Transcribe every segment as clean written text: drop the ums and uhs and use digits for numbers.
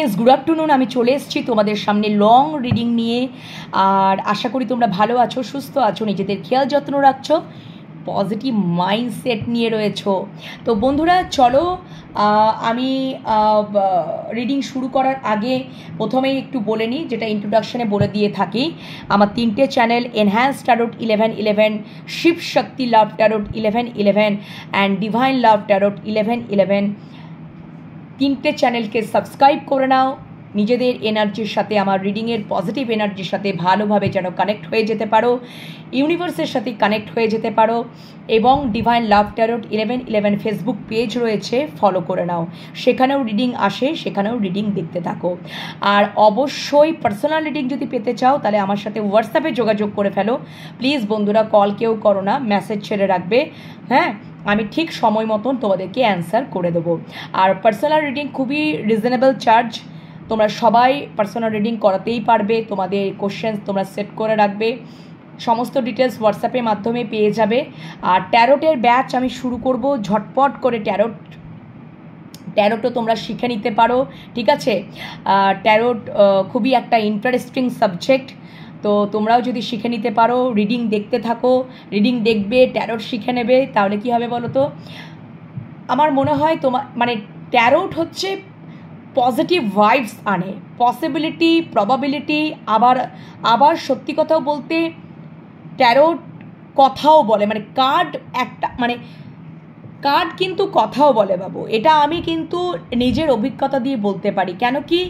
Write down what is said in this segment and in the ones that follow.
Friends, good afternoon. আমি চলে এসেছি তোমাদের সামনে লং রিডিং নিয়ে। আর আশা করি তোমরা ভালো আছো, সুস্থ আছো, নিজেদের খেয়াল যত্ন রাখছো, পজিটিভ মাইন্ডসেট নিয়ে রয়েছো। তো বন্ধুরা চলো, আমি রিডিং শুরু করার আগে প্রথমেই একটু বলে নিই, যেটা ইন্ট্রোডাকশনে বলে দিয়ে থাকি। আমার 3টে channel, enhance tarot 1111, Shiv Shakti love tarot 1111 and divine love tarot 1111। 3টে চ্যানেলকে সাবস্ক্রাইব করে নাও, নিজেদের এনার্জির সাথে, আমার রিডিংয়ের পজিটিভ এনার্জির সাথে ভালোভাবে যেন কানেক্ট হয়ে যেতে পারো, ইউনিভার্সের সাথে কানেক্ট হয়ে যেতে পারো। এবং divine love tarot 1111 Facebook page রয়েছে, ফলো করে নাও, সেখানেও রিডিং আসে, সেখানেও রিডিং দেখতে থাকো। আর অবশ্যই পার্সোনাল রিডিং যদি পেতে চাও তাহলে আমার সাথে হোয়াটসঅ্যাপে যোগাযোগ করে ফেলো প্লিজ বন্ধুরা, কল কেউ করো না, মেসেজ ছেড়ে রাখবে, হ্যাঁ, আমি ঠিক সময় মতন তোমাদেরকে অ্যান্সার করে দেবো। আর পার্সোনাল রিডিং খুবই রিজনেবল চার্জ, তোমরা সবাই পার্সোনাল রিডিং করাতেই পারবে। তোমাদের কোশ্চেন্স তোমরা সেট করে রাখবে, সমস্ত ডিটেলস হোয়াটসঅ্যাপের মাধ্যমে পেয়ে যাবে। আর ট্যারোটের ব্যাচ আমি শুরু করব ঝটপট করে। ট্যারোটও তোমরা শিখে নিতে পারো, ঠিক আছে? ট্যারোট খুবই একটা ইন্টারেস্টিং সাবজেক্ট, তো তোমরাও যদি শিখে নিতে পারো, রিডিং দেখতে থাকো, রিডিং দেখবে, ট্যারোট শিখে নেবে, তাহলে কী হবে বলো তো? আমার মনে হয় তোমার মানে ট্যারোট হচ্ছে পজিটিভ ভাইবস আনে, পসিবিলিটি, প্রবাবিলিটি। আবার সত্যি কথাও বলতে ট্যারোট কথাও বলে, মানে কার্ড একটা, মানে কার্ড কিন্তু কথাও বলে বাবু, এটা আমি কিন্তু নিজের অভিজ্ঞতা দিয়ে বলতে পারি। কেন কি,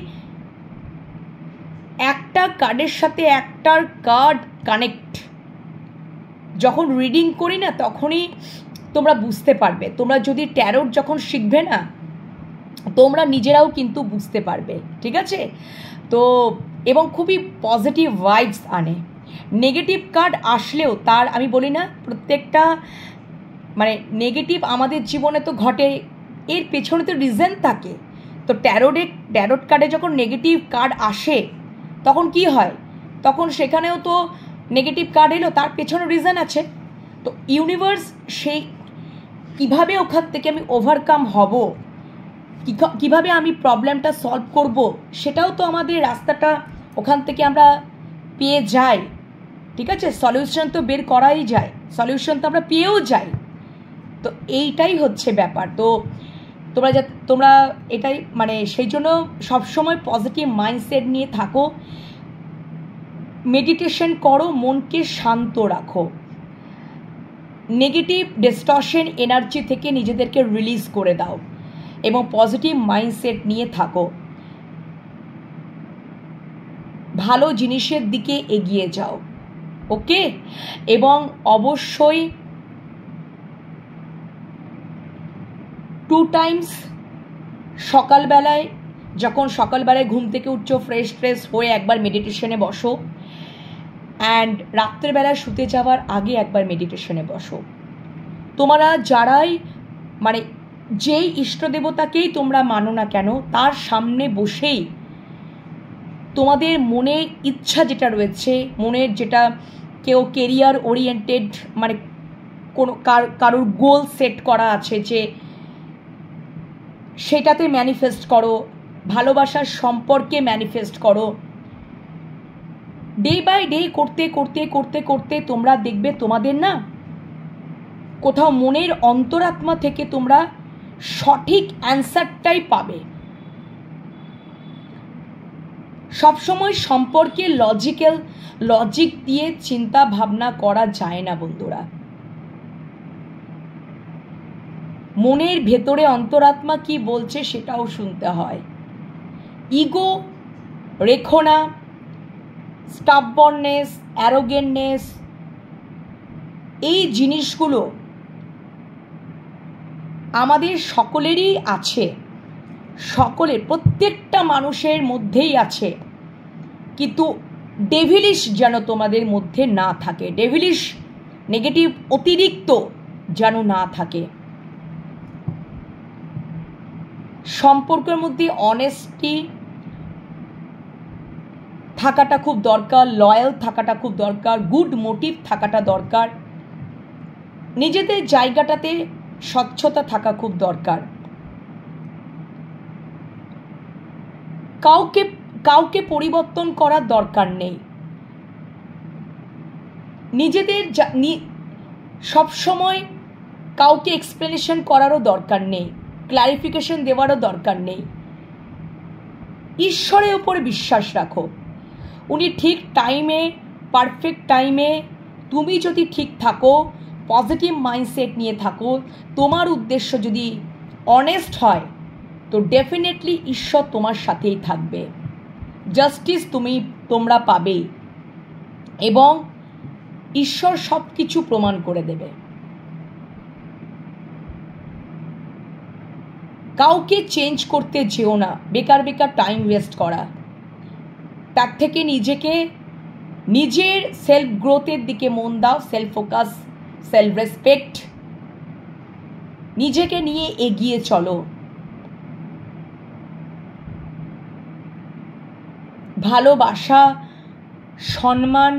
একটা কার্ডের সাথে একটার কার্ড কানেক্ট যখন রিডিং করি না, তখনই তোমরা বুঝতে পারবে। তোমরা যদি ট্যারোট যখন শিখবে না, তোমরা নিজেরাও কিন্তু বুঝতে পারবে, ঠিক আছে? তো এবং খুবই পজিটিভ ভাইবস আনে। নেগেটিভ কার্ড আসলেও তার, আমি বলি না, প্রত্যেকটা মানে নেগেটিভ আমাদের জীবনে তো ঘটে, এর পেছনে তো রিজন থাকে। তো ট্যারোট কার্ডে যখন নেগেটিভ কার্ড আসে তখন কি হয়, তখন সেখানেও তো নেগেটিভ কার্ড এলো, তার পেছনে রিজন আছে। তো ইউনিভার্স সেই কীভাবে ওখান থেকে আমি ওভারকাম হব, কীভাবে আমি প্রবলেমটা সলভ করব, সেটাও তো আমাদের রাস্তাটা ওখান থেকে আমরা পেয়ে যাই, ঠিক আছে? সলিউশন তো বের করাই যায়, সলিউশন তো আমরা পেয়েও যাই। তো এইটাই হচ্ছে ব্যাপার। তো তোমরা এটাই মানে সেই জন্য সবসময় পজিটিভ মাইন্ডসেট নিয়ে থাকো, মেডিটেশন করো, মনকে শান্ত রাখো, নেগেটিভ ডিস্টর্শন এনার্জি থেকে নিজেদেরকে রিলিজ করে দাও এবং পজিটিভ মাইন্ডসেট নিয়ে থাকো, ভালো জিনিসের দিকে এগিয়ে যাও, ওকে? এবং অবশ্যই 2 টাইমস সকালবেলায়, যখন সকালবেলায় ঘুম থেকে উঠছো, ফ্রেশ হয়ে একবার মেডিটেশনে বসো, অ্যান্ড রাত্রেবেলায় শুতে যাওয়ার আগে একবার মেডিটেশনে বসো। তোমরা যারাই মানে যেই ইষ্টদেবতাকেই তোমরা মানো না কেন, তার সামনে বসেই তোমাদের মনের ইচ্ছা যেটা রয়েছে, মনের যেটা, কেউ কেরিয়ার ওরিয়েন্টেড, মানে কোনো কারোর গোল সেট করা আছে, যে সেটাতে ম্যানিফেস্ট করো, ভালোবাসার সম্পর্কে ম্যানিফেস্ট করো। ডে বাই ডে করতে করতে করতে করতে তোমরা দেখবে তোমাদের না কোথাও মনের অন্তরাত্মা থেকে তোমরা সঠিক অ্যান্সারটাই পাবে। সবসময় সম্পর্কে লজিক দিয়ে চিন্তা ভাবনা করা যায় না বন্ধুরা। মনের ভেতরে অন্তরাত্মা কি বলছে সেটাও শুনতে হয়। ইগো রেখো না, স্টাববর্ননেস, অ্যারোগেন্টনেস, এই জিনিসগুলো আমাদের সকলেরই আছে, সকলের, প্রত্যেকটা মানুষের মধ্যেই আছে, কিন্তু ডেভিলিশ যেন তোমাদের মধ্যে না থাকে, ডেভিলিশ নেগেটিভ অতিরিক্ত যেন না থাকে। সম্পর্কের মধ্যে অনেস্টি থাকাটা খুব দরকার, লয়াল থাকাটা খুব দরকার, গুড মোটিভ থাকাটা দরকার, নিজেদের জায়গাটাতে স্বচ্ছতা থাকা খুব দরকার। কাউকে কাউকে পরিবর্তন করার দরকার নেই। নিজেদের সবসময় কাউকে এক্সপ্লেনেশন করারও দরকার নেই, ক্লারিফিকেশন দেওয়ারও দরকার নেই। ঈশ্বরের ওপরে বিশ্বাস রাখো। উনি ঠিক টাইমে, পারফেক্ট টাইমে, তুমি যদি ঠিক থাকো, পজিটিভ মাইন্ডসেট নিয়ে থাকো, তোমার উদ্দেশ্য যদি অনেস্ট হয়, তো ডেফিনেটলি ঈশ্বর তোমার সাথেই থাকবে। জাস্টিস তোমরা পাবে এবং ঈশ্বর সব কিছু প্রমাণ করে দেবে। কাউকে চেঞ্জ করতে যেও না, বেকার বেকার টাইম ওয়েস্ট করা। তার থেকে নিজের সেলফ গ্রোথের দিকে মন দাও, সেলফ ফোকাস, সেলফ রেসপেক্ট, নিজেকে নিয়ে এগিয়ে চলো। ভালোবাসা, সম্মান,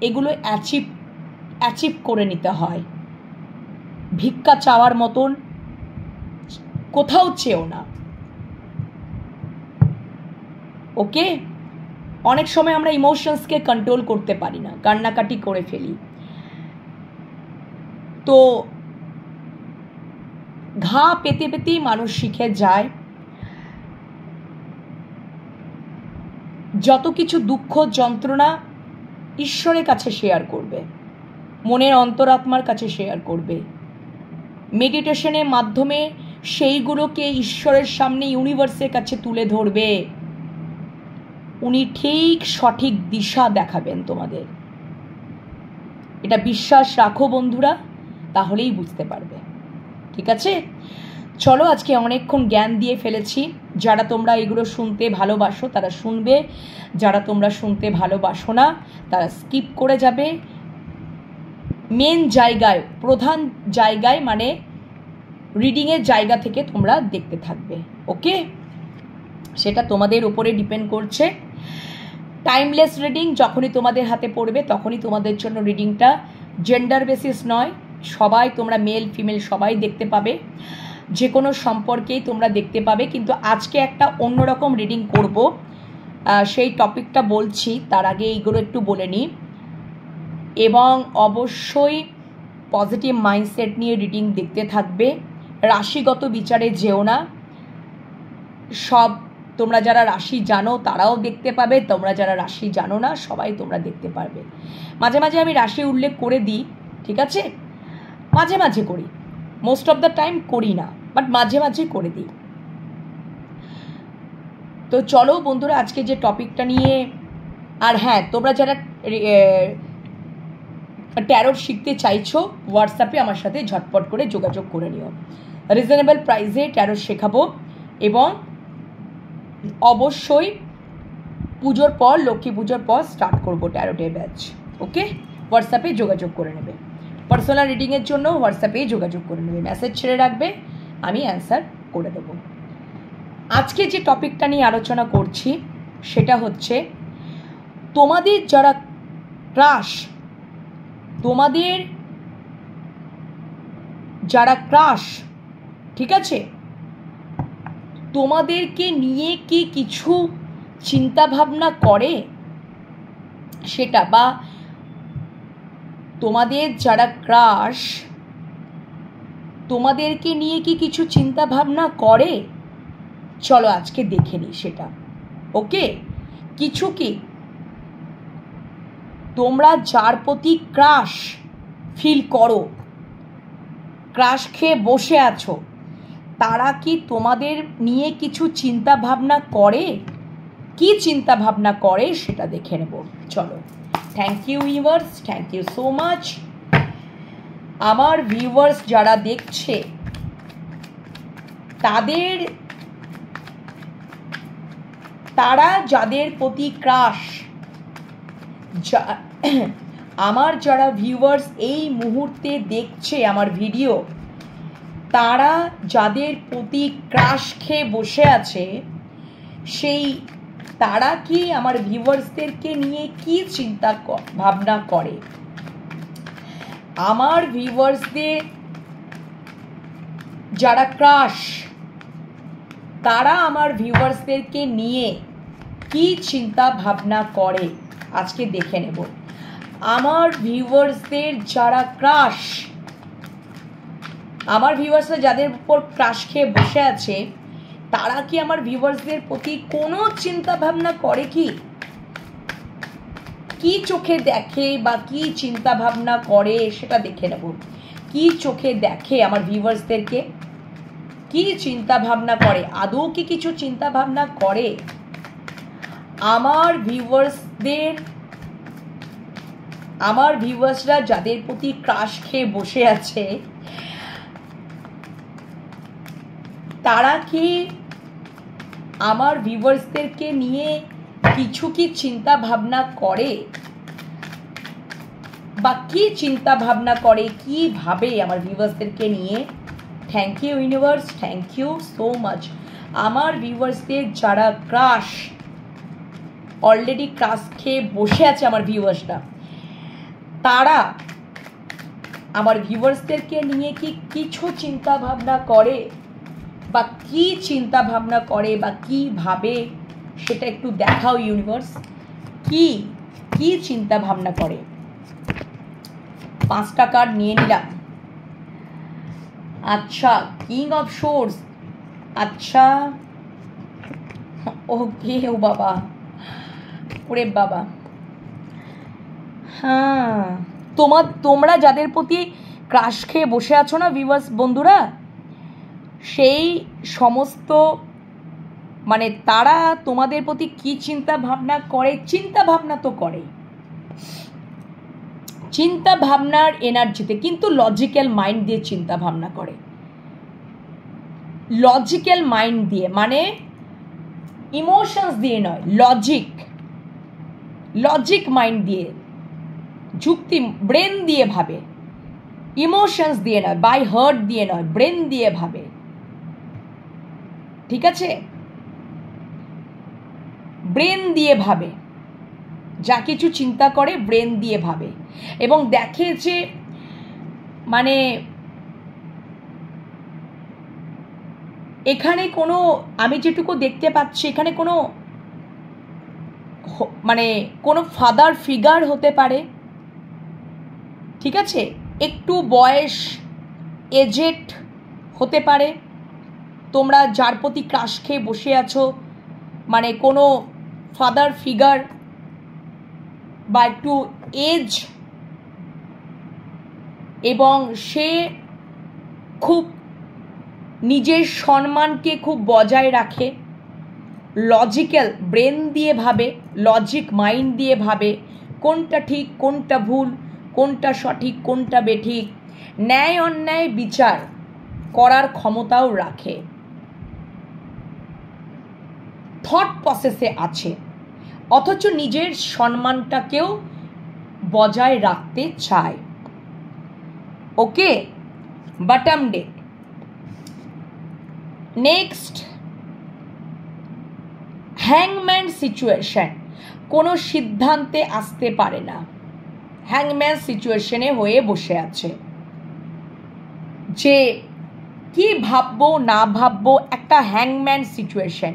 এগুলো অ্যাচিভ করে নিতে হয়। ভিক্ষা চাওয়ার মতন কোথাও চেও না। ওকে? অনেক সময় আমরা ইমোশনসকে কন্ট্রোল করতে পারি না, কান্নাকাটি করে ফেলি। তো ঘা পেতে পেতেই মানুষ শিখে যায়। যত কিছু দুঃখ যন্ত্রণা ঈশ্বরের কাছে শেয়ার করবে, মনের অন্তরাত্মার কাছে শেয়ার করবে। মেডিটেশনের মাধ্যমে সেইগুলোকে ঈশ্বরের সামনে, ইউনিভার্সের কাছে তুলে ধরবে। উনি ঠিক সঠিক দিশা দেখাবেন তোমাদের। এটা বিশ্বাস রাখো বন্ধুরা, তাহলেই বুঝতে পারবে। ঠিক আছে? চলো, আজকে অনেকক্ষণ জ্ঞান দিয়ে ফেলেছি। যারা তোমরা এগুলো শুনতে ভালোবাসো তারা শুনবে, যারা তোমরা শুনতে ভালোবাসো না তারা স্কিপ করে যাবে। মেন জায়গায়, প্রধান জায়গায়, মানে রিডিংয়ের জায়গা থেকে তোমরা দেখতে থাকবে। ওকে? সেটা তোমাদের উপরে ডিপেন্ড করছে। টাইমলেস রিডিং যখনই তোমাদের হাতে পড়বে তখনই তোমাদের জন্য রিডিংটা জেন্ডার বেসিস নয়, সবাই তোমরা মেল ফিমেল সবাই দেখতে পাবে, যে কোনো সম্পর্কেই তোমরা দেখতে পাবে। কিন্তু আজকে একটা অন্যরকম রিডিং করব, সেই টপিকটা বলছি, তার আগে এইগুলো একটু বলে নিই। এবং অবশ্যই পজিটিভ মাইন্ডসেট নিয়ে রিডিং দেখতে থাকবে। রাশিগত বিচারে যেও না। সব তোমরা যারা রাশি জানো তারাও দেখতে পাবে, তোমরা যারা রাশি জানো না সবাই তোমরা দেখতে পারবে। মাঝে মাঝে আমি রাশি উল্লেখ করে দিই, ঠিক আছে? মাঝে মাঝে করি, মোস্ট অফ দ্য টাইম করি না, বাট মাঝে মাঝে করে দিই। তো চলো বন্ধুরা, আজকে যে টপিকটা নিয়ে, আর হ্যাঁ, তোমরা যারা ট্যারোট শিখতে চাইছো হোয়াটসঅ্যাপে আমার সাথে ঝটপট করে যোগাযোগ করে নিও। রিজনেবল প্রাইসে ট্যারোট শেখাবো এবং অবশ্যই পুজোর পর, লক্ষ্মী পুজোর পর স্টার্ট করবো ট্যারোটের ব্যাচ। ওকে? হোয়াটসঅ্যাপে যোগাযোগ করে নেবে। পার্সোনাল রিডিংয়ের জন্য হোয়াটসঅ্যাপেই যোগাযোগ করে নেবে, মেসেজ ছেড়ে রাখবে, আমি অ্যান্সার করে দেবো। আজকে যে টপিকটা নিয়ে আলোচনা করছি সেটা হচ্ছে তোমাদের যারা ক্রাশ, ঠিক আছে, তোমাদেরকে নিয়ে কি কিছু চিন্তা ভাবনা করে সেটা, বা তোমাদের যারা ক্রাশ তোমাদেরকে নিয়ে কি কিছু চিন্তা ভাবনা করে, চলো আজকে দেখে নিই সেটা। ওকে? কিছু কি তোমরা যার প্রতি ক্রাশ ফিল করো, ক্রাশ খেয়ে বসে আছো, তারা কি তোমাদের নিয়ে কিছু চিন্তা ভাবনা করে? কি চিন্তা ভাবনা করে সেটা দেখে নেব। চলো। Thank you universe, thank you so much. আমার ভিউয়ার্স যারা দেখছে তারা যাদের প্রতি ক্রাশ, আমার যারা ভিউয়ার্স এই মুহূর্তে দেখছে আমার ভিডিও, তারা যাদের প্রতি ক্রাশ খেয়ে বসে আছে, তারা কি আমার ভিউয়ার্সদেরকে নিয়ে কি চিন্তা ভাবনা করে? আমার ভিউয়ার্সদের যারা ক্রাশ, তারা আমার ভিউয়ার্সদেরকে নিয়ে কি চিন্তা ভাবনা করে আজকে দেখে নেব। আমার ভিউয়ার্সদের যারা ক্রাশ, আমার ভিউয়ার্সরা যাদের উপর ক্রাশ খেয়ে বসে আছে, তারা কি আমার ভিউয়ার্সদের প্রতি কোনো চিন্তা ভাবনা করে? কি চোখে দেখে বা কি চিন্তা ভাবনা করে সেটা দেখে নেব। কি চোখে দেখে আমার ভিউয়ার্সদেরকে, কি চিন্তা ভাবনা করে, আদৌ কি কিছু চিন্তা ভাবনা করে? আমার ভিউয়ার্সরা যাদের প্রতি ক্রাশ খেয়ে বসে আছে, তারা কি আমার ভিউয়ার্সদেরকে নিয়ে কিছু কি চিন্তা ভাবনা করে বা কি চিন্তা ভাবনা করে, কি ভাবে আমার ভিউয়ার্সদেরকে নিয়ে? Thank you universe, thank you so much. আমার ভিউয়ার্সদের যারা ক্রাশ, অলরেডি ক্রাশ খেয়ে বসে আছে আমার ভিউয়ার্সরা, তারা আমার ভিউয়ার্সদেরকে নিয়ে কি কিছু চিন্তা ভাবনা করে বা কি চিন্তা ভাবনা করে বা কি ভাবে সেটা একটু দেখাও ইউনিভার্স। কি কি চিন্তা ভাবনা করে? 5টা কার্ড নিয়ে নিলাম। আচ্ছা, কিং অফ সোর্স। আচ্ছা, ওকে, ও বাবা, ওরে বাবা। হ্যাঁ, তোমরা যাদের প্রতি ক্রাশ খেয়ে বসে আছো না ভিউয়ার্স বন্ধুরা, সেই সমস্ত মানে তারা তোমাদের প্রতি কি চিন্তা ভাবনা করে? চিন্তা ভাবনা তো করে, চিন্তা ভাবনার এনার্জিতে, কিন্তু লজিক্যাল মাইন্ড দিয়ে চিন্তা ভাবনা করে। লজিক্যাল মাইন্ড দিয়ে মানে ইমোশনস দিয়ে নয়, লজিক মাইন্ড দিয়ে, যুক্তি ব্রেন দিয়ে ভাবে, ইমোশনস দিয়ে নয়, বাই হার্ট দিয়ে নয়, ব্রেন দিয়ে ভাবে। ঠিক আছে, ব্রেন দিয়ে ভাবে, যা কিছু চিন্তা করে ব্রেন দিয়ে ভাবে। এবং দেখে যে মানে এখানে কোনো, আমি যেটুকু দেখতে পাচ্ছি এখানে কোনো মানে কোনো ফাদার ফিগার হতে পারে। ঠিক আছে, একটু বয়স এজেড হতে পারে। তোমরা যার প্রতি ক্রাশ খেয়ে বসে আছো, মানে কোনো ফাদার ফিগার বা একটু এজ, এবং সে খুব নিজের সম্মানকে খুব বজায় রাখে, লজিক্যাল ব্রেন দিয়ে ভাবে, লজিক মাইন্ড দিয়ে ভাবে কোনটা ঠিক কোনটা ভুল, কোনটা সঠিক কোনটা বেঠিক, ন্যায় অন্যায় বিচার করার ক্ষমতাও রাখে, থট প্রসেসে আছে, অথচ নিজের সম্মানটাকেও বজায় রাখতে চায়। ওকে, বটম ডেক। নেক্সট, হ্যাংম্যান সিচুয়েশন, কোনো সিদ্ধান্তে আসতে পারে না, হ্যাংম্যান সিচুয়েশনে হয়ে বসে আছে, যে কি ভাববো না ভাববো, একটা হ্যাংম্যান সিচুয়েশন,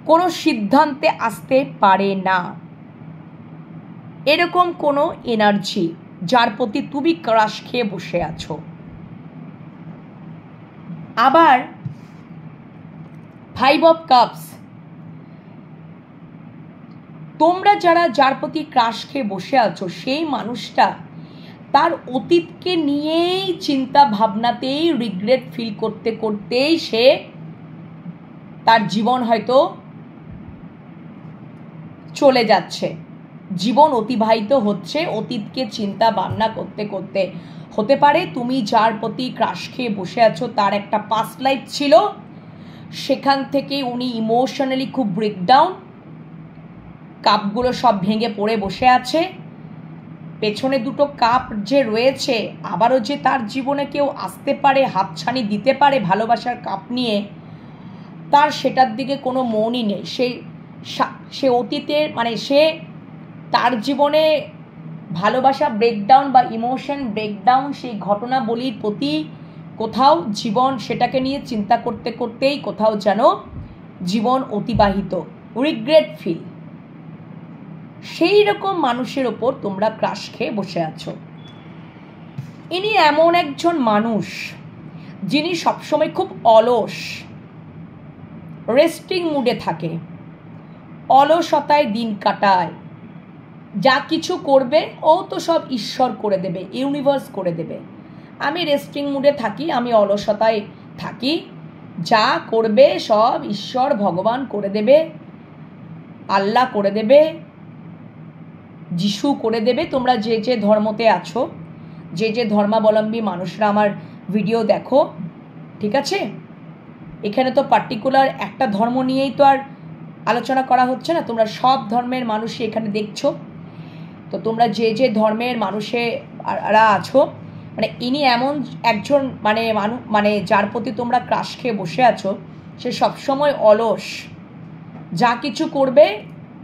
কোনো সিদ্ধান্তে আসতে পারে না, এরকম কোনো এনার্জি যার প্রতি তুমি ক্রাশ খেয়ে বসে আছো। আবার 5 অফ কাপস, তোমরা যার প্রতি ক্রাশ খেয়ে বসে আছো, সেই মানুষটা তার অতীতকে নিয়েই চিন্তা ভাবনাতেই রিগ্রেট ফিল করতে করতেই সে তার জীবন হয়তো চলে যাচ্ছে, জীবন অতিবাহিত হচ্ছে অতীতকে চিন্তা ভাবনা করতে করতে। হতে পারে তুমি যার প্রতি ক্রাশ খেয়ে বসে আছো তার একটা পাস্ট লাইফ ছিল, সেখান থেকে উনি ইমোশনালি খুব ব্রেকডাউন, কাপগুলো সব ভেঙে পড়ে বসে আছে, পেছনে দুটো কাপ যে রয়েছে, আবারও যে তার জীবনে কেউ আসতে পারে, হাতছানি দিতে পারে ভালোবাসার কাপ নিয়ে, তার সেটার দিকে কোনো মনই নেই। সে অতীতের মানে সে তার জীবনে ভালোবাসা ব্রেকডাউন বা ইমোশন ব্রেকডাউন সেই ঘটনাবলীর প্রতি কোথাও জীবন সেটাকে নিয়ে চিন্তা করতে করতেই কোথাও যেন জীবন অতিবাহিত, রিগ্রেট ফিল, সেই রকম মানুষের ওপর তোমরা ক্রাশ খেয়ে বসে আছো। ইনি এমন একজন মানুষ যিনি সবসময় খুব অলস, রেস্টিং মুডে থাকে, অলসতায় দিন কাটায়। যা কিছু করবে ও তো সব ঈশ্বর করে দেবে, ইউনিভার্স করে দেবে। আমি রেস্টিং মুডে থাকি, আমি অলসতায় থাকি, যা করবে সব ঈশ্বর ভগবান করে দেবে, আল্লাহ করে দেবে, যিশু করে দেবে। তোমরা যে যে ধর্মতে আছো, যে যে ধর্মাবলম্বী মানুষরা আমার ভিডিও দেখো, ঠিক আছে, এখানে তো পার্টিকুলার একটা ধর্ম নিয়েই তো আর আলোচনা করা হচ্ছে না, তোমরা সব ধর্মের মানুষই এখানে দেখছো। তো তোমরা যে যে ধর্মের মানুষেরা আছো, মানে ইনি এমন একজন মানে যার প্রতি তোমরা ক্রাশ খেয়ে বসে আছো, সে সবসময় অলস, যা কিছু করবে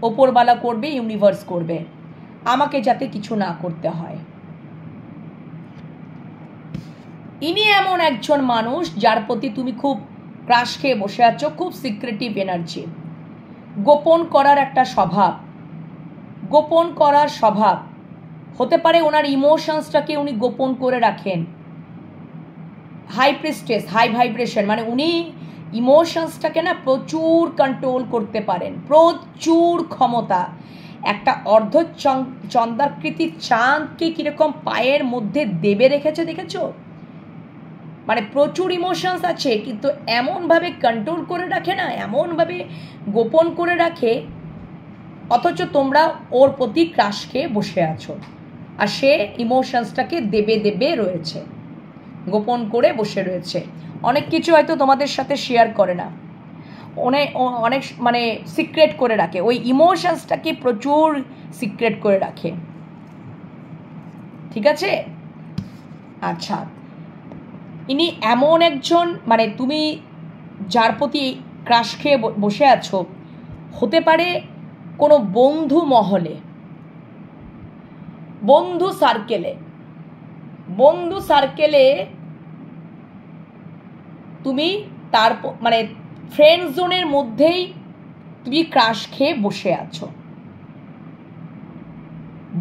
ওপরওয়ালা করবে, ইউনিভার্স করবে, আমাকে যাতে কিছু না করতে হয়। ইনি এমন একজন মানুষ যার প্রতি তুমি খুব ক্রাশ খেয়ে বসে আছো, খুব সিক্রেটিভ এনার্জি, গোপন করার একটা স্বভাব, গোপন করার স্বভাব। হতে পারে ওনার ইমোশনসটাকে উনি গোপন করে রাখেন, হাই প্রিস্টেস, হাই ভাইব্রেশন, মানে উনি ইমোশনসটাকে না প্রচুর কন্ট্রোল করতে পারেন, প্রচুর ক্ষমতা। একটা অর্ধ চন্দ্রাকৃতির চাঁদকে কিরকম পায়ের মধ্যে দেবে রেখেছে, দেখেছো? মানে প্রচুর ইমোশনস আছে, কিন্তু এমনভাবে কন্ট্রোল করে রাখে না, এমনভাবে গোপন করে রাখে, অথচ তোমরা ওর প্রতি ক্রাশ খেয়ে বসে আছো, আর সে ইমোশনসটাকে দেবে দেবে রয়েছে, গোপন করে বসে রয়েছে। অনেক কিছু হয়তো তোমাদের সাথে শেয়ার করে না, অনেক মানে সিক্রেট করে রাখে, ওই ইমোশনসটাকে প্রচুর সিক্রেট করে রাখে, ঠিক আছে? আচ্ছা, ইনি এমন একজন, মানে তুমি যার প্রতি ক্রাশ খেয়ে বসে আছো, হতে পারে কোনো বন্ধু মহলে, বন্ধু সার্কেলে তুমি তার মানে ফ্রেন্ড জোনের মধ্যেই তুমি ক্রাশ খেয়ে বসে আছো,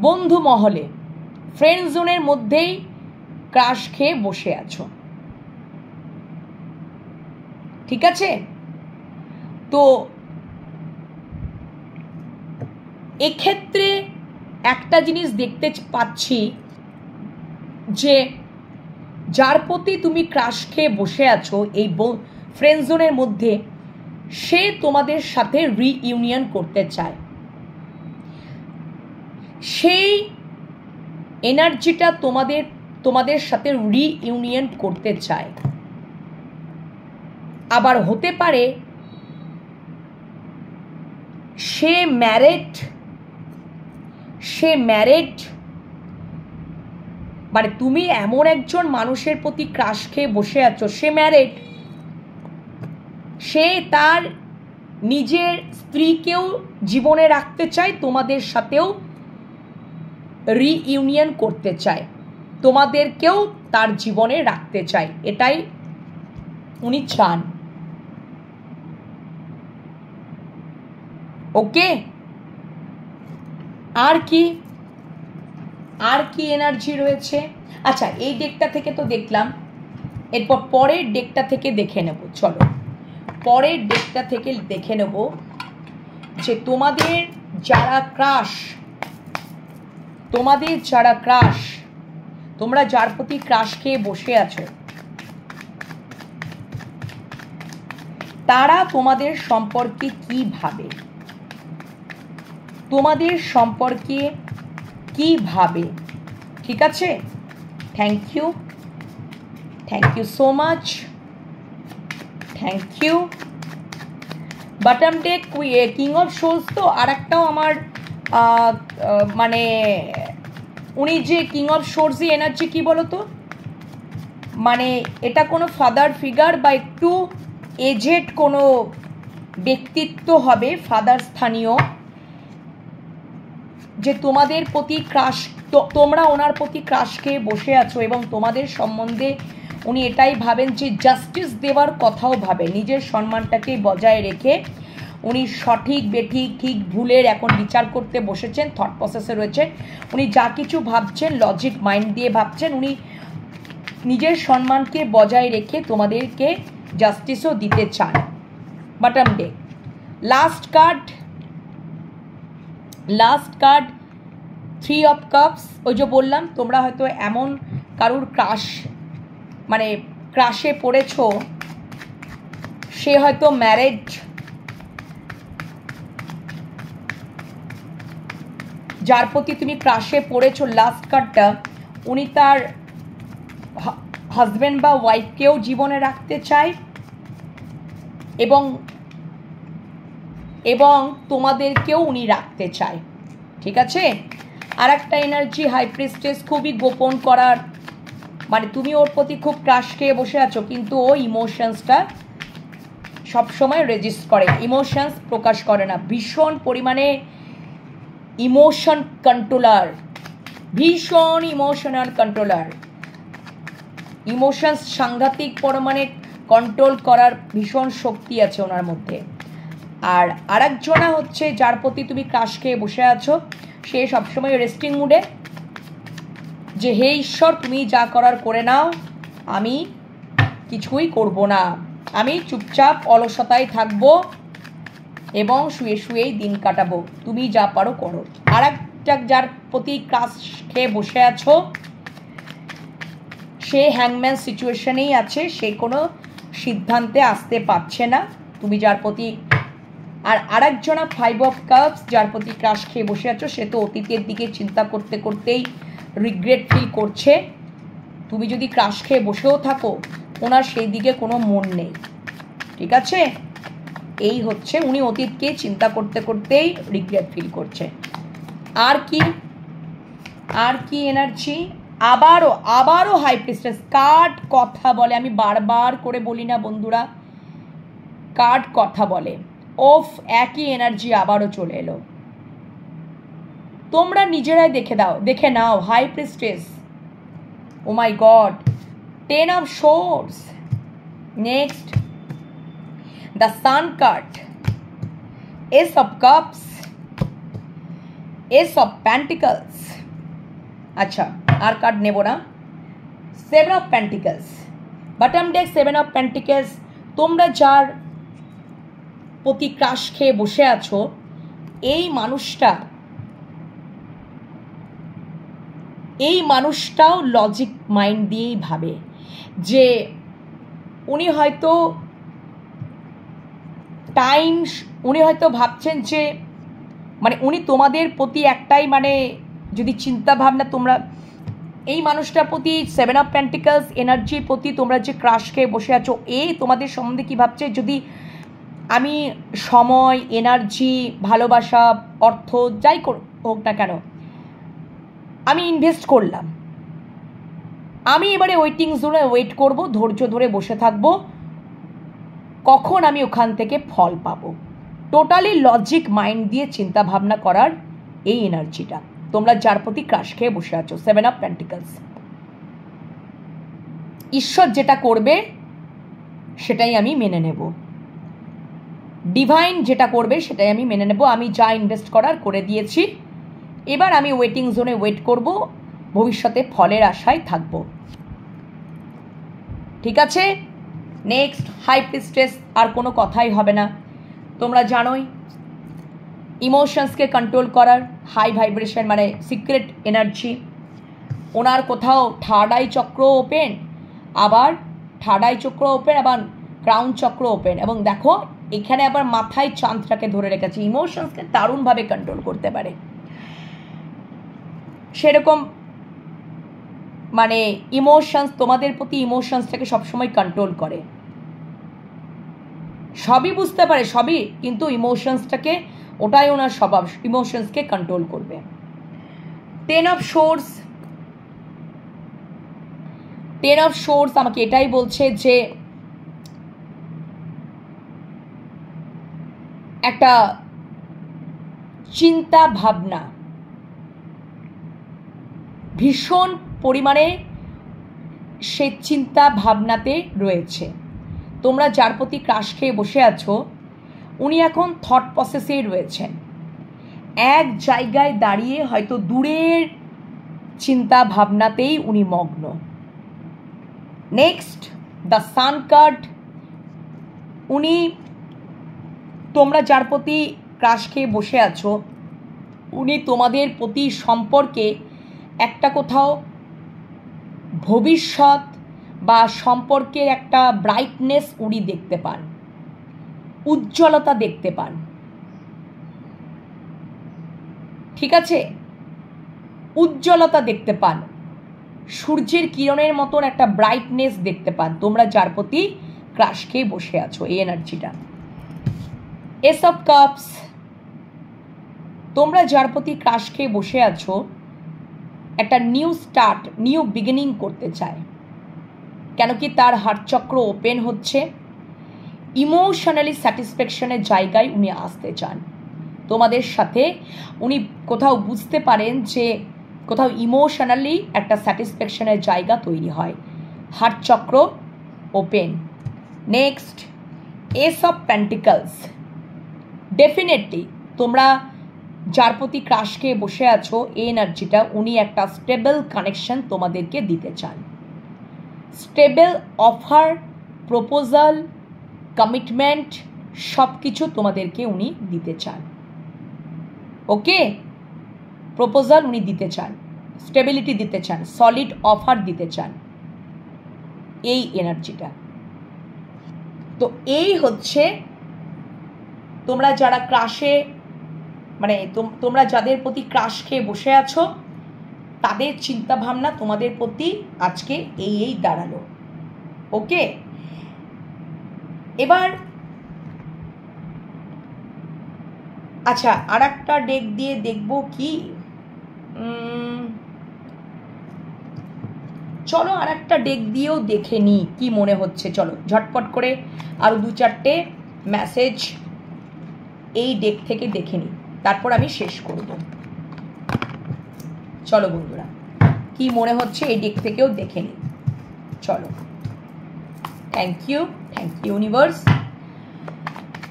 বন্ধু মহলে ফ্রেন্ড জোনের মধ্যেই ক্রাশ খেয়ে বসে আছো, ঠিক আছে? তো এক্ষেত্রে একটা জিনিস দেখতে পাচ্ছি যে যার প্রতি তুমি ক্রাশ খেয়ে বসে আছো এই ফ্রেন্ড জোনের মধ্যে, সে তোমাদের সাথে রিইউনিয়ন করতে চায়, সেই এনার্জিটা তোমাদের সাথে রিইউনিয়ন করতে চায়। আবার হতে পারে সে ম্যারেড, মানে তুমি এমন একজন মানুষের প্রতি ক্রাশ খেয়ে বসে আছো, সে ম্যারেড, সে তার নিজের স্ত্রীকেও জীবনে রাখতে চায়, তোমাদের সাথেও রিইউনিয়ন করতে চায়, তোমাদেরকেও তার জীবনে রাখতে চায়, এটাই উনি চান। ওকে, আর কি এনার্জি রয়েছে? আচ্ছা, এই ডেকটা থেকে তো দেখলাম, এরপর পরের ডেকটা থেকে দেখে নেব। চলো পরের ডেকটা থেকে দেখে নেব যে তোমাদের যারা ক্রাশ, তোমরা যার প্রতি ক্রাশ খেয়ে বসে আছো, তারা তোমাদের সম্পর্কে কি ভাবে, ঠিক আছে? Thank you so much, thank you. Bottom deck king of souls, তো আর একটাও আমার মানে উনি যে কিং অফ সোলসই এনার্জি, কি বলো তো, মানে এটা কোনো ফাদার ফিগার বা একটু এজেড কোনো ব্যক্তিত্ব হবে, ফাদার স্থানীয়, যে তোমাদের প্রতি ক্রাশ, তোমরা ওনার প্রতি ক্রাশ খেয়ে বসে আছো এবং তোমাদের সম্বন্ধে উনি এটাই ভাবেন যে জাস্টিস দেওয়ার কথাও ভাবেন, নিজের সম্মানটাকে বজায় রেখে উনি সঠিক বেঠিক ঠিক ভুলের এখন বিচার করতে বসেছেন, থট প্রসেসে রয়েছেন। উনি যা কিছু ভাবছেন লজিক মাইন্ড দিয়ে ভাবছেন, উনি নিজের সম্মানকে বজায় রেখে তোমাদেরকে জাস্টিসও দিতে চান। Bottom day last card 3 of cups. ওই যে বললাম তোমরা হয়তো এমন কারুর ক্রাশে পড়েছো, সে হয়তো ম্যারেড, যার প্রতি তুমি ক্রাশে পড়েছো লাস্ট কার্ডটা, উনি তার হাজব্যান্ড বা ওয়াইফকেও জীবনে রাখতে চায় এবং তোমাদেরকেও উনি রাখতে চায়। ঠিক আছে। আর একটা এনার্জি হাই প্রিস্টেস, খুবই গোপন করার, মানে তুমি ওর প্রতি খুব ক্রাশ খেয়ে বসে আছো, কিন্তু ও ইমোশনসটা সবসময় রেজিস্ট করে, ইমোশনস প্রকাশ করে না। ভীষণ পরিমাণে ইমোশন কন্ট্রোলার, ভীষণ ইমোশনাল কন্ট্রোলার, ইমোশনস সাংঘাতিক পরিমাণে কন্ট্রোল করার ভীষণ শক্তি আছে ওনার মধ্যে। আর আরেকজনা হচ্ছে যার প্রতি তুমি ক্রাশ খেয়ে বসে আছো, সে সবসময় রেস্টিং মুডে, যে হে ঈশ্বর তুমি যা করার করে নাও, আমি কিছুই করব না, আমি চুপচাপ অলসতায় থাকবো এবং শুয়ে শুয়েই দিন কাটাবো, তুমি যা পারো করো। আর একটা যার প্রতি ক্রাশ খেয়ে বসে আছো, সে হ্যাংম্যান সিচুয়েশনেই আছে, সে কোনো সিদ্ধান্তে আসতে পারছে না, তুমি যার প্রতি। আর আরেকজনা 5 অফ কাপস, যার প্রতি ক্রাশ খেয়ে বসে আছো, সে তো অতীতের দিকে চিন্তা করতে করতেই রিগ্রেট ফিল করছে। তুমি যদি ক্রাশ খেয়ে বসেও থাকো, ওনার সেই দিকে কোনো মন নেই। ঠিক আছে, এই হচ্ছে উনি অতীতকে চিন্তা করতে করতেই রিগ্রেট ফিল করছে। আর কি এনার্জি, আবারও হাই প্রিস্টেস কার্ড কথা বলে। আমি বারবার করে বলি না বন্ধুরা, কার্ড কথা বলে। একই এনার্জি আবারও চলে এলো। তোমরা নিজেরাই দেখে নাও। High priestess, oh my god, 10 of swords, next the sun card, ace of cups, ace of pentacles. আচ্ছা, আর কার্ড নেব না। 7 of pentacles, bottom deck 7 of pentacles. তোমরা যার প্রতি ক্রাশ খেয়ে বসে আছো, এই মানুষটাও লজিক মাইন্ড দিয়েই ভাবে যে উনি হয়তো ভাবছেন যে উনি তোমাদের প্রতি একটাই যদি চিন্তা ভাবনা, তোমরা এই মানুষটার প্রতি 7 অফ প্যান্টিকলস এনার্জির প্রতি তোমরা যে ক্রাশ খেয়ে বসে আছো, তোমাদের সম্বন্ধে কি ভাবছে, যদি আমি সময়, এনার্জি, ভালোবাসা, অর্থ যাই হোক না কেন, আমি ইনভেস্ট করলাম, আমি এবারে ওয়েটিং জোনে ওয়েট করব, ধৈর্য ধরে বসে থাকব, কখন আমি ওখান থেকে ফল পাবো। টোটালি লজিক মাইন্ড দিয়ে চিন্তা ভাবনা করার এই এনার্জিটা তোমরা যার প্রতি ক্রাশ খেয়ে বসে আছো। 7 অফ প্যান্টিকলস, ঈশ্বর যেটা করবে সেটাই আমি মেনে নেব, ডিভাইন যেটা করবে সেটাই আমি মেনে নেব, আমি যা ইনভেস্ট করার করে দিয়েছি, এবার আমি ওয়েটিং জোনে ওয়েট করব, ভবিষ্যতে ফলের আশায় থাকব। ঠিক আছে, নেক্সট হাই প্রিস্টেস, আর কোনো কথাই হবে না। তোমরা জানোই ইমোশনসকে কন্ট্রোল করার হাই ভাইব্রেশন, সিক্রেট এনার্জি। ওনার কোথাও থার্ড আই চক্র ওপেন, আবার ক্রাউন চক্র ওপেন, এবং দেখো এখানে আবার মাথায় চাঁদটাকে ধরে রেখেছে। ইমোশনসকে দারুণভাবে কন্ট্রোল করতে পারে, সেরকম ইমোশনস, তোমাদের প্রতি ইমোশনসটাকে সবসময় কন্ট্রোল করে। সবই বুঝতে পারে, সবই, কিন্তু ইমোশনসটাকে, ওটাই ওনার স্বভাব, ইমোশনসকে কন্ট্রোল করবে। 10 অফ সোর্স আমাকে এটাই বলছে যে একটা চিন্তা ভাবনা, ভীষণ পরিমাণে সে চিন্তা ভাবনাতে রয়েছে। তোমরা যার প্রতি ক্রাশ খেয়ে বসে আছো উনি এখন থট প্রসেসেই রয়েছেন, এক জায়গায় দাঁড়িয়ে হয়তো দূরের চিন্তা ভাবনাতেই উনি মগ্ন। Next, the sun card. উনি, তোমরা যার প্রতি ক্রাশ খেয়ে বসে আছো উনি তোমাদের প্রতি সম্পর্কে একটা কোথাও ভবিষ্যৎ বা সম্পর্কের একটা ব্রাইটনেস উনি দেখতে পান, উজ্জ্বলতা দেখতে পান। ঠিক আছে, উজ্জ্বলতা দেখতে পান, সূর্যের কিরণের মতন একটা ব্রাইটনেস দেখতে পান তোমরা যার প্রতি ক্রাশ খেয়ে বসে আছো। এই এনার্জিটা। S of cups. তোমরা যার প্রতি ক্রাশ খেয়ে বসে আছো একটা নিউ স্টার্ট, নিউ বিগিনিং করতে চায়, কেন কি তার হার্টচক্র ওপেন হচ্ছে। ইমোশনালি স্যাটিসফ্যাকশনের জায়গায় উনি আসতে চান তোমাদের সাথে। উনি কোথাও বুঝতে পারেন যে কোথাও ইমোশনালি একটা স্যাটিসফ্যাকশনের জায়গা তৈরি হয়, হার্টচক্র open. Next, ace of pentacles. Definitely তোমরা যার প্রতি ক্রাশ খেয়ে বসে আছো এই এনার্জিটা উনি একটা স্টেবল কানেকশন তোমাদেরকে দিতে চান, স্টেবল অফার, প্রপোজাল, কমিটমেন্ট সব কিছু তোমাদেরকে উনি দিতে চান। ওকে, প্রপোজাল উনি দিতে চান, স্টেবিলিটি দিতে চান, সলিড অফার দিতে চান, এই এনার্জিটা। তো এই হচ্ছে তোমরা যারা ক্রাশে, মানে তোমরা যাদের প্রতি ক্রাশ খেয়ে বসে আছো তাদের চিন্তাভাবনা তোমাদের প্রতি আজকে এই দাঁড়ালো। ওকে, এবার আচ্ছা আর একটা ডেক দিয়ে দেখবো কি, চলো আর একটা ডেক দিয়েও দেখে নিই কি মনে হচ্ছে। চলো ঝটপট করে আরো 2-4টে মেসেজ এই ডেক থেকে দেখে নিই, তারপর আমি শেষ করব। চলো বন্ধুরা, কি মনে হচ্ছে এই ডেক থেকেও দেখে নিই। চলো, থ্যাংক ইউ ইউনিভার্স,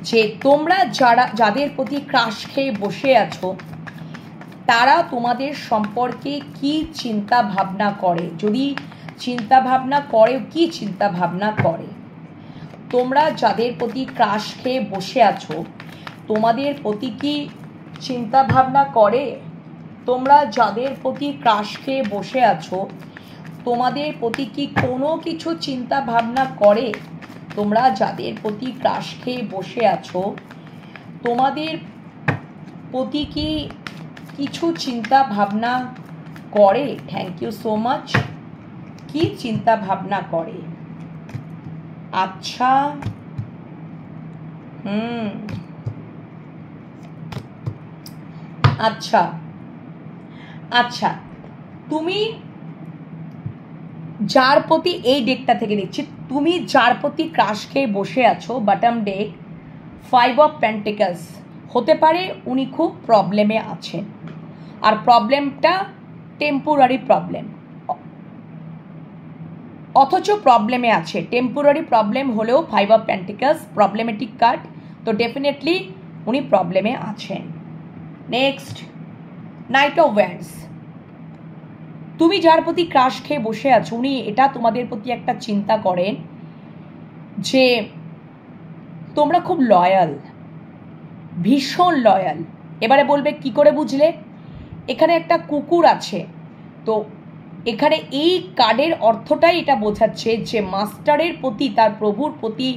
যে তোমরা যাদের প্রতি ক্রাশ খেয়ে বসে আছো তারা তোমাদের সম্পর্কে কি চিন্তা ভাবনা করে, যদি চিন্তা ভাবনা করে কি চিন্তা ভাবনা করে। তোমরা যাদের প্রতি ক্রাশ খেয়ে বসে আছো তোমাদের প্রতি কি চিন্তা ভাবনা করে, তোমরা যাদের প্রতি ক্রাশ খেয়ে বসে আছো তোমাদের প্রতি কি কোনো কিছু চিন্তা ভাবনা করে, তোমরা যাদের প্রতি ক্রাশ খেয়ে বসে আছো তোমাদের প্রতি কি কিছু চিন্তা ভাবনা করে। Thank you so much. কি চিন্তা ভাবনা করে? আচ্ছা, আচ্ছা আচ্ছা, তুমি যার প্রতি, এই ডেকটা থেকে দেখছি, তুমি যার প্রতি ক্রাশ খেয়ে বসে আছো, বটম ডেক 5 অফ পেন্টিকলস, হতে পারে উনি খুব প্রবলেমে আছেন আর প্রবলেমটা টেম্পোরারি প্রবলেম, অথচ প্রবলেমে আছে। টেম্পোরারি প্রবলেম হলেও 5 অফ পেন্টিকলস প্রবলেমেটিক কার্ড, তো ডেফিনেটলি উনি প্রবলেমে আছেন। Next, night of wands. তুমি যার প্রতি ক্রাশ খেয়ে বসে আছো উনি এটা তোমাদের প্রতি একটা চিন্তা করেন যে তোমরা খুব লয়াল, ভীষণ লয়াল। এবারে বলবে কি করে বুঝলে? এখানে একটা কুকুর আছে, তো এখানে এই কার্ডের অর্থটাই এটা বোঝাচ্ছে যে মাস্টারের প্রতি, তার প্রভুর প্রতি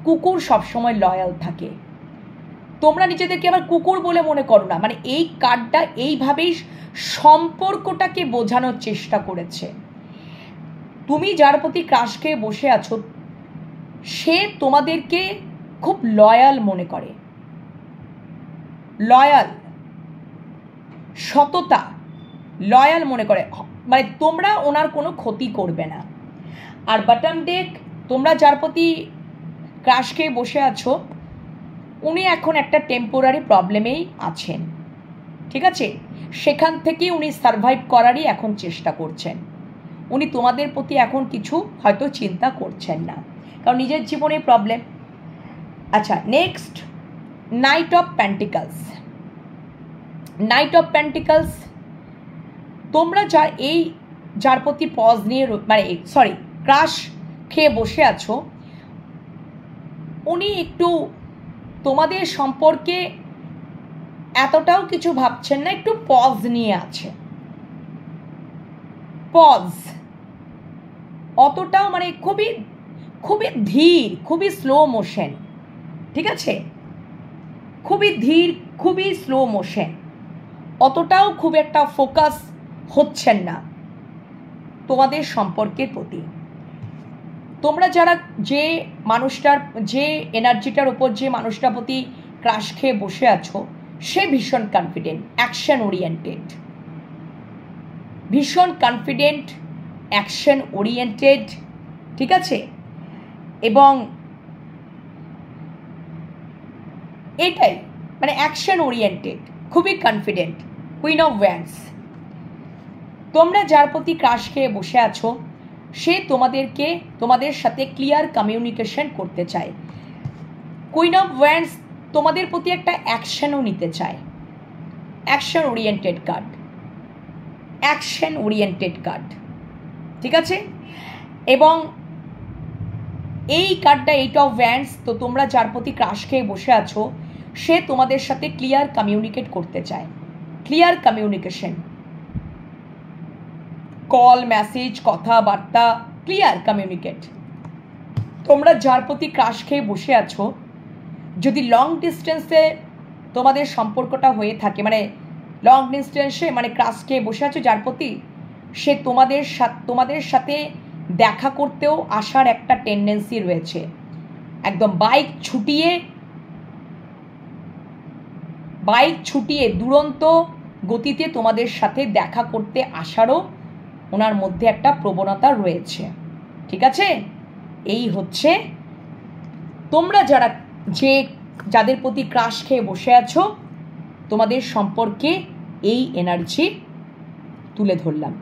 কুকুর সবসময় লয়াল থাকে। তোমরা নিজেদেরকে আবার কুকুর বলে মনে করো না, মানে এই কার্ডটা এইভাবেই সম্পর্কটাকে বোঝানোর চেষ্টা করেছে। তুমি যার প্রতি ক্রাশ খেয়ে বসে আছো সে তোমাদেরকে খুব লয়াল মনে করে, লয়াল, সততা, লয়াল মনে করে, মানে তোমরা ওনার কোনো ক্ষতি করবে না। আর বটম ডেক, তোমরা যার প্রতি ক্রাশ খেয়ে বসে আছো উনি এখন একটা টেম্পোরারি প্রবলেমেই আছেন, ঠিক আছে? সেখান থেকেই উনি সারভাইভ করারই এখন চেষ্টা করছেন। উনি তোমাদের প্রতি এখন কিছু হয়তো চিন্তা করছেন না, কারণ নিজের জীবনে প্রবলেম। আচ্ছা, next night of pentacles. Night of pentacles, তোমরা যার প্রতি পজ নিয়ে ক্রাশ খেয়ে বসে আছো, উনি একটু তোমাদের সম্পর্কে এতটাও কিছু ভাবছেন না, একটু পজ নিয়ে আছে। পজ অতটাও খুবই খুবই ধীর, খুবই স্লো মোশন, ঠিক আছে? খুবই ধীর, খুবই স্লো মোশন, অতটাও খুব একটা ফোকাস হচ্ছেন না তোমাদের সম্পর্কের প্রতি। তোমরা যারা যে এনার্জিটার ওপর যে মানুষটার প্রতি ক্রাশ খেয়ে বসে আছো, সে ভীষণ কনফিডেন্ট, অ্যাকশন ওরিয়েন্টেড, ভীষণ কনফিডেন্ট, অ্যাকশন ওরিয়েন্টেড, ঠিক আছে? এবং এটাই অ্যাকশন ওরিয়েন্টেড, খুবই কনফিডেন্ট, কুইন অফ ওয়ান্ডস। তোমরা যার প্রতি ক্রাশ খেয়ে বসে আছো, সে তোমাদের সাথে ক্লিয়ার কমিউনিকেশন করতে চায়। কুইন অফ ওয়ান্ডস তোমাদের প্রতি একটা অ্যাকশনও নিতে চায়। Action oriented card, action oriented card, ঠিক আছে? এবং এই কার্ডটা 8 অফ ওয়ান্ডস, তো তোমরা যার প্রতি ক্রাশ খেয়ে বসে আছো, সে তোমাদের সাথে ক্লিয়ার কমিউনিকেট করতে চায়। ক্লিয়ার কমিউনিকেশন, কল, মেসেজ, কথাবার্তা, ক্লিয়ার কমিউনিকেট। তোমরা যার প্রতি ক্রাশ খেয়ে বসে আছো, যদি লং ডিস্টেন্সে তোমাদের সম্পর্কটা হয়ে থাকে, লং ডিস্টেন্সে ক্রাশ খেয়ে বসে আছো যার প্রতি, সে তোমাদের সাথে দেখা করতেও আসার একটা টেন্ডেন্সি রয়েছে। একদম বাইক ছুটিয়ে দুরন্ত গতিতে তোমাদের সাথে দেখা করতে আসারও ওনার মধ্যে একটা প্রবণতা রয়েছে, ঠিক আছে? এই হচ্ছে তোমরা যাদের প্রতি ক্রাশ খেয়ে বসে আছো, তোমাদের সম্পর্কে এই এনার্জি তুলে ধরলাম।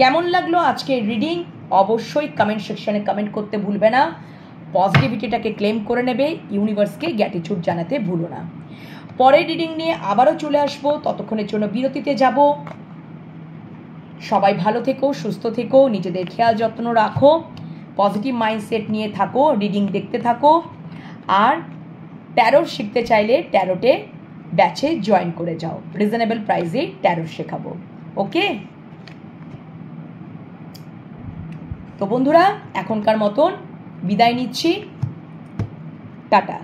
কেমন লাগলো আজকের রিডিং? অবশ্যই কমেন্ট সেকশনে কমেন্ট করতে ভুলবে না। পজিটিভিটিটাকে ক্লেম করে নেবে, ইউনিভার্সকে গ্র্যাটিটিউড জানাতে ভুলো না। পরের রিডিং নিয়ে আবারও চলে আসবো, ততক্ষণের জন্য বিরতিতে যাব। সবাই ভালো থেকো, সুস্থ থেকো, নিজেদের খেয়াল যত্ন রাখো, পজিটিভ মাইন্ডসেট নিয়ে থাকো, রিডিং দেখতে থাকো। আর ট্যারো শিখতে চাইলে ট্যারোটে ব্যাচে জয়েন করে যাও, রিজনেবল প্রাইসে ট্যারো শেখাবো। ওকে, তো বন্ধুরা এখনকার মতন বিদায় নিচ্ছি, টাটা।